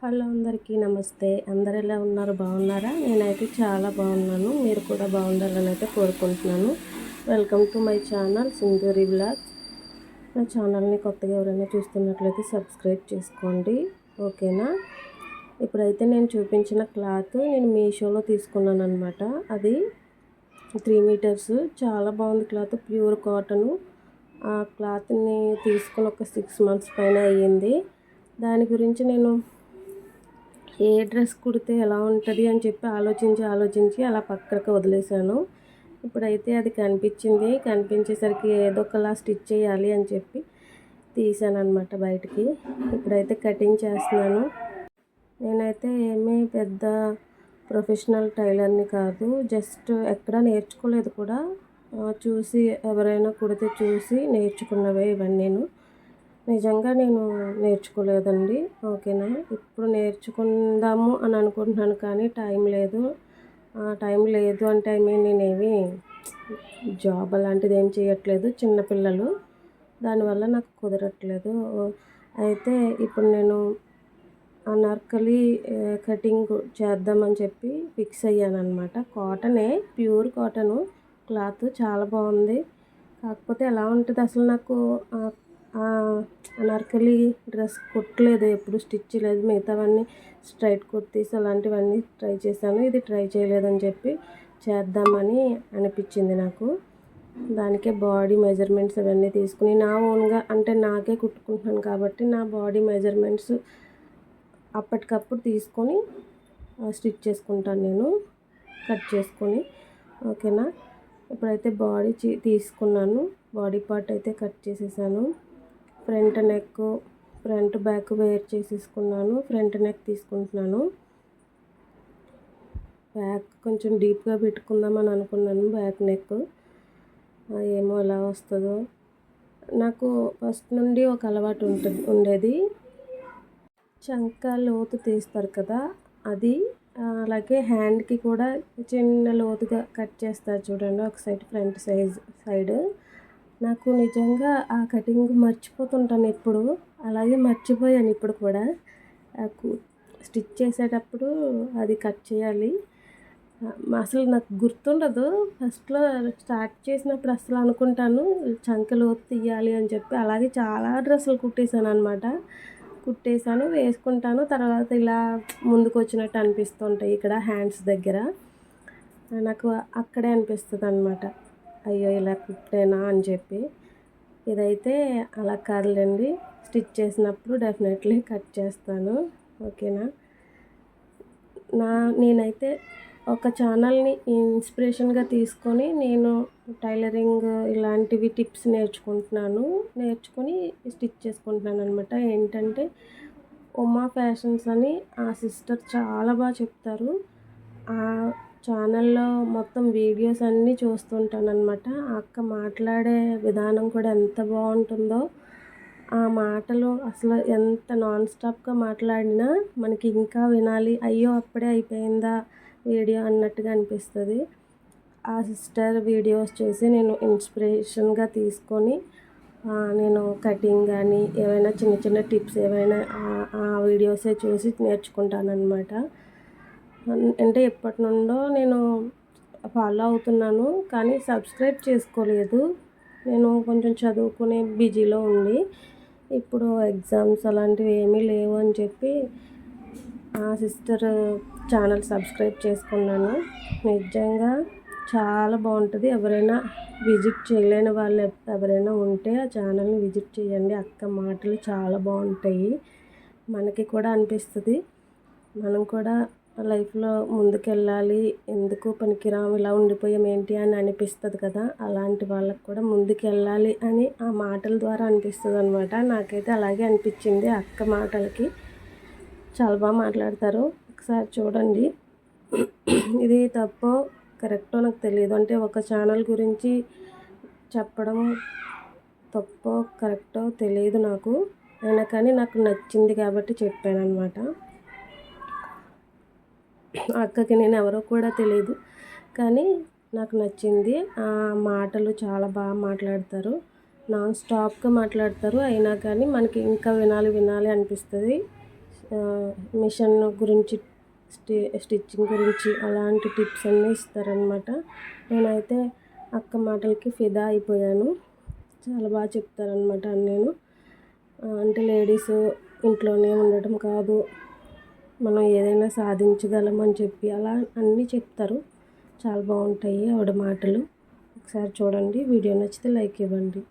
Hello అందరికీ నమస్తే. అందరు ఎలా ఉన్నారు? బాగున్నారా? నేనైతే చాలా బాగున్నాను. మీరు కూడా బాగుండాలని అయితే కోరుకుంటున్నాను. Welcome to my channel Sindhuri vlogs. నా ఛానల్ని కొత్తగా ఎవరైనా చూస్తున్నట్లయితే సబ్స్క్రైబ్ చేసుకోండి, ఓకేనా? ఇప్పుడైతే నేను చూపించిన క్లాత్ నేను మీషోలో తీసుకున్నాను అనమాట. అది 3 మీటర్స్, చాలా బాగుంది క్లాత్, ప్యూర్ కాటను. ఆ క్లాత్ని తీసుకుని ఒక 6 మంత్స్ పైన అయ్యింది. దాని గురించి నేను ఏ డ్రెస్ కుడితే ఎలా ఉంటుంది అని చెప్పి ఆలోచించి అలా పక్కకు వదిలేశాను. ఇప్పుడైతే అది కనిపించేసరికి ఏదో ఒకలా స్టిచ్ చేయాలి అని చెప్పి తీసాను అనమాట బయటికి. ఇప్పుడైతే కటింగ్ చేస్తున్నాను. నేనైతే ఏమీ పెద్ద ప్రొఫెషనల్ టైలర్ని కాదు, జస్ట్ ఎక్కడ నేర్చుకోలేదు కూడా. చూసి ఎవరైనా కుడితే చూసి నేర్చుకున్నవే ఇవన్నీ. నిజంగా నేను నేర్చుకోలేదండి, ఓకేనా? ఇప్పుడు నేర్చుకుందాము అని అనుకుంటున్నాను, కానీ టైం లేదు. అంటే నేనేమి జాబ్ అలాంటిది ఏం చేయట్లేదు, చిన్నపిల్లలు, దానివల్ల నాకు కుదరట్లేదు. అయితే ఇప్పుడు నేను అనార్కలి కటింగ్ చేద్దామని చెప్పి ఫిక్స్ అయ్యాను అనమాట. కాటనే, ప్యూర్ కాటను క్లాత్, చాలా బాగుంది. కాకపోతే ఎలా ఉంటుంది అసలు, నాకు అనార్కలి డ్రెస్ కుట్టలేదు, ఎప్పుడు స్టిచ్ లేదు. మిగతావన్నీ స్ట్రైట్ కుర్తీస్ అలాంటివన్నీ ట్రై చేశాను, ఇది ట్రై చేయలేదని చెప్పి చేద్దామని అనిపించింది నాకు. దానికే బాడీ మెజర్మెంట్స్ అవన్నీ తీసుకుని నా ఓన్గా, అంటే నాకే కుట్టుకుంటున్నాను కాబట్టి నా బాడీ మెజర్మెంట్స్ అప్పటికప్పుడు తీసుకొని స్టిచ్ చేసుకుంటాను నేను, కట్ చేసుకొని, ఓకేనా? ఇప్పుడైతే బాడీ తీసుకున్నాను, బాడీ పార్ట్ అయితే కట్ చేసేసాను. ఫ్రంట్ నెక్, ఫ్రంట్ బ్యాక్ వేర్ చేసేసుకున్నాను. ఫ్రంట్ నెక్ తీసుకుంటున్నాను. బ్యాక్ కొంచెం డీప్గా పెట్టుకుందామని అనుకున్నాను, బ్యాక్ నెక్. ఏమో ఎలా వస్తుందో. నాకు ఫస్ట్ నుండి ఒక అలవాటు ఉండేది, చంక లోతు తీస్తారు కదా అది, అలాగే హ్యాండ్కి కూడా చిన్న లోతుగా కట్ చేస్తారు చూడండి, ఒక సైడ్, ఫ్రంట్ సైడ్. నాకు నిజంగా ఆ కటింగ్ మర్చిపోతుంటాను ఎప్పుడు, అలాగే మర్చిపోయాను ఇప్పుడు కూడా. స్టిచ్ చేసేటప్పుడు అది కట్ చేయాలి, అసలు నాకు గుర్తుండదు. ఫస్ట్లో స్టార్ట్ చేసినప్పుడు అసలు అనుకుంటాను చంక లోతు తీయాలి అని చెప్పి. అలాగే చాలా డ్రెస్సులు కుట్టేశాను, వేసుకుంటాను. తర్వాత ఇలా ముందుకు వచ్చినట్టు అనిపిస్తుంటాయి ఇక్కడ హ్యాండ్స్ దగ్గర. నాకు అక్కడే అనిపిస్తుంది అనమాట, అయ్యో ఇలా కుట్టేనా అని చెప్పి. ఇదైతే అలా కాదులేండి, స్టిచ్ చేసినప్పుడు డెఫినెట్లీ కట్ చేస్తాను, ఓకేనా? నేనైతే ఒక ఛానల్ని ఇన్స్పిరేషన్గా తీసుకొని నేను టైలరింగ్ ఇలాంటివి టిప్స్ నేర్చుకొని స్టిచ్ చేసుకుంటున్నాను అనమాట. ఏంటంటే ఉమా ఫ్యాషన్స్ అని, ఆ సిస్టర్ చాలా బాగా చెప్తారు. ఆ ఛానల్లో మొత్తం వీడియోస్ అన్నీ చూస్తుంటాను అనమాట. ఆ అక్క మాట్లాడే విధానం కూడా ఎంత బాగుంటుందో. ఆ మాటలు అసలు ఎంత నాన్ స్టాప్గా మాట్లాడినా మనకి ఇంకా వినాలి, అయ్యో అప్పుడే అయిపోయిందా వీడియో అన్నట్టుగా అనిపిస్తుంది. ఆ సిస్టర్ వీడియోస్ చూసి నేను ఇన్స్పిరేషన్గా తీసుకొని నేను కటింగ్ కానీ ఏవైనా చిన్న చిన్న టిప్స్ ఏవైనా ఆ వీడియోసే చూసి నేర్చుకుంటానన్నమాట. అంటే ఎప్పటి నుండో నేను ఫాలో అవుతున్నాను, కానీ సబ్స్క్రైబ్ చేసుకోలేదు. నేను కొంచెం చదువుకునే బిజీలో ఉండి, ఇప్పుడు ఎగ్జామ్స్ అలాంటివి ఏమీ లేవు అని చెప్పి ఆ సిస్టర్ ఛానల్ సబ్స్క్రైబ్ చేసుకున్నాను. నిజంగా చాలా బాగుంటుంది. ఎవరైనా విజిట్ చేయలేని వాళ్ళు ఎవరైనా ఉంటే ఆ ఛానల్ని విజిట్ చేయండి. అక్క మాటలు చాలా బాగుంటాయి. మనకి కూడా అనిపిస్తుంది మనం కూడా లైఫ్లో ముందుకెళ్ళాలి, ఎందుకు పనికిరాము ఇలా ఉండిపోయాం ఏంటి అని అనిపిస్తుంది కదా, అలాంటి వాళ్ళకి కూడా ముందుకెళ్ళాలి అని ఆ మాటల ద్వారా అనిపిస్తుంది అనమాట. నాకైతే అలాగే అనిపించింది. అక్క మాటలకి చాలా బాగా మాట్లాడతారు, ఒకసారి చూడండి. ఇది తప్పో కరెక్టో నాకు తెలియదు, అంటే ఒక ఛానల్ గురించి చెప్పడం తప్పో కరెక్టో తెలియదు నాకు, అయినా కానీ నాకు నచ్చింది కాబట్టి చెప్పాను అనమాట. అక్కకి నేను ఎవరో కూడా తెలియదు, కానీ నాకు నచ్చింది. ఆ మాటలు చాలా బాగా మాట్లాడతారు, నాన్ స్టాప్గా మాట్లాడతారు. అయినా కానీ మనకి ఇంకా వినాలి అనిపిస్తుంది. మిషన్ గురించి స్టిచ్చింగ్ గురించి అలాంటి టిప్స్ అన్నీ ఇస్తారనమాట. నేనైతే అక్క మాటలకి ఫిదా అయిపోయాను. చాలా బాగా చెప్తారనమాట నేను. అంటే లేడీస్ ఇంట్లోనే ఉండటం కాదు, మనం ఏదైనా సాధించగలం అని చెప్పి అలా అన్నీ చెప్తారు. చాలా బాగుంటాయి ఆవిడ మాటలు. ఒకసారి చూడండి. వీడియో నచ్చితే లైక్ ఇవ్వండి.